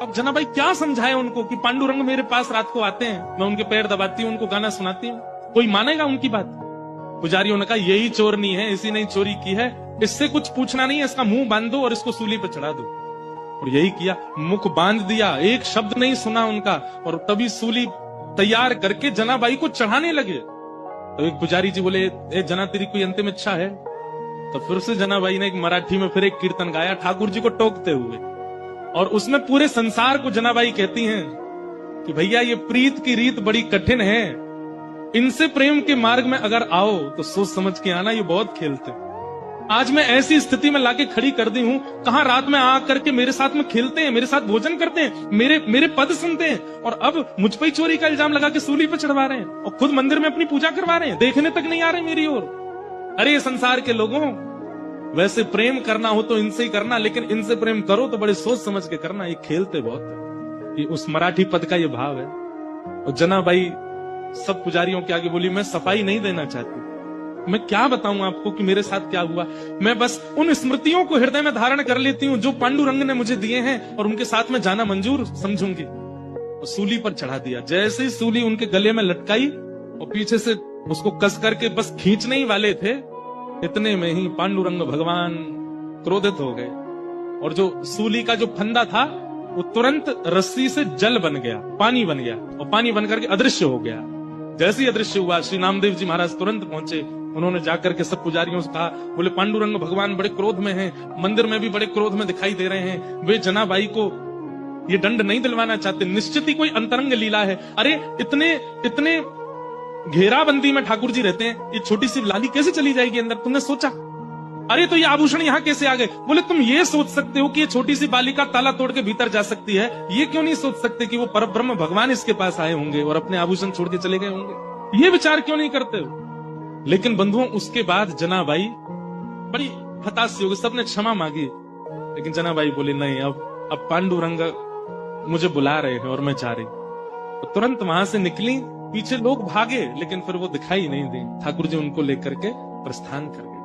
अब जनाबाई क्या समझाए उनको कि पांडुरंग मेरे पास रात को आते हैं, मैं उनके पैर दबाती हूँ, उनको गाना सुनाती हूँ, कोई मानेगा उनकी बात? पुजारियों ने कहा यही चोरनी है, इसी ने चोरी की है, इससे कुछ पूछना नहीं है, इसका मुंह बांध दो और इसको सूली पर चढ़ा दो। और यही किया, मुख बांध दिया, एक शब्द नहीं सुना उनका, और तभी सूली तैयार करके जनाबाई को चढ़ाने लगे। तो एक पुजारी जी बोले, ए जना तेरी कोई अंतिम इच्छा है? तो फिर से जनाबाई ने एक मराठी में फिर एक कीर्तन गाया ठाकुर जी को टोकते हुए, और उसमें पूरे संसार को जनाबाई कहती हैं कि भैया ये प्रीत की रीत बड़ी कठिन है, इनसे प्रेम के मार्ग में अगर आओ तो सोच समझ के आना, ये बहुत खेलते। आज मैं ऐसी स्थिति में लाके खड़ी कर दी हूं, कहां रात में आ करके मेरे साथ में खेलते हैं, मेरे साथ भोजन करते हैं, मेरे पद सुनते हैं, और अब मुझ पर चोरी का इल्जाम लगा के सूली पर चढ़वा रहे हैं, और खुद मंदिर में अपनी पूजा करवा रहे हैं, देखने तक नहीं आ रहे मेरी ओर। अरे संसार के लोगों, वैसे प्रेम करना हो तो इनसे ही करना, लेकिन इनसे प्रेम करो तो बड़े सोच समझ के करना, ये खेलते बहुत है। ये उस मराठी पद का ये भाव है। और जनाबाई सब पुजारियों के आगे बोली, मैं सफाई नहीं देना चाहती, मैं क्या बताऊं आपको कि मेरे साथ क्या हुआ, मैं बस उन स्मृतियों को हृदय में धारण कर लेती हूं जो पांडुरंग ने मुझे दिए हैं, और उनके साथ में जाना मंजूर समझूंगी। और सूली पर चढ़ा दिया। जैसे ही सूली उनके गले में लटकाई और पीछे से उसको कस करके बस खींचने ही वाले थे, इतने में ही पांडुरंग भगवान क्रोधित हो गए, और जो सूली का जो फंदा था वो तुरंत रस्सी से जल बन गया, पानी बन गया, और पानी बन करके अदृश्य हो गया। जैसे ही अदृश्य हुआ, श्री नामदेव जी महाराज तुरंत पहुंचे। उन्होंने जाकर के सब पुजारियों से कहा, बोले पांडुरंग भगवान बड़े क्रोध में हैं, मंदिर में भी बड़े क्रोध में दिखाई दे रहे हैं, वे जनाबाई को ये दंड नहीं दिलवाना चाहते, निश्चित ही कोई अंतरंग लीला है। अरे इतने घेराबंदी में ठाकुर जी रहते हैं, ये छोटी सी लाली कैसे चली जाएगी अंदर, तुमने सोचा? अरे तो ये आभूषण यहाँ कैसे आ गए? बोले तुम ये सोच सकते हो कि ये छोटी सी बालिका ताला तोड़ के भीतर जा सकती है, ये क्यों नहीं सोच सकते कि वो परब्रह्म भगवान इसके पास आए होंगे और अपने आभूषण छोड़ के चले गए होंगे? ये विचार क्यों नहीं करते हो? लेकिन बंधुओं, उसके बाद जनाबाई बड़ी हताश हो गई, सबने क्षमा मांगी, लेकिन जनाबाई बोली नहीं, अब पांडुरंग मुझे बुला रहे हैं और मैं जा रही। तो तुरंत वहां से निकली, पीछे लोग भागे, लेकिन फिर वो दिखाई नहीं दी। ठाकुर जी उनको लेकर के प्रस्थान कर गए।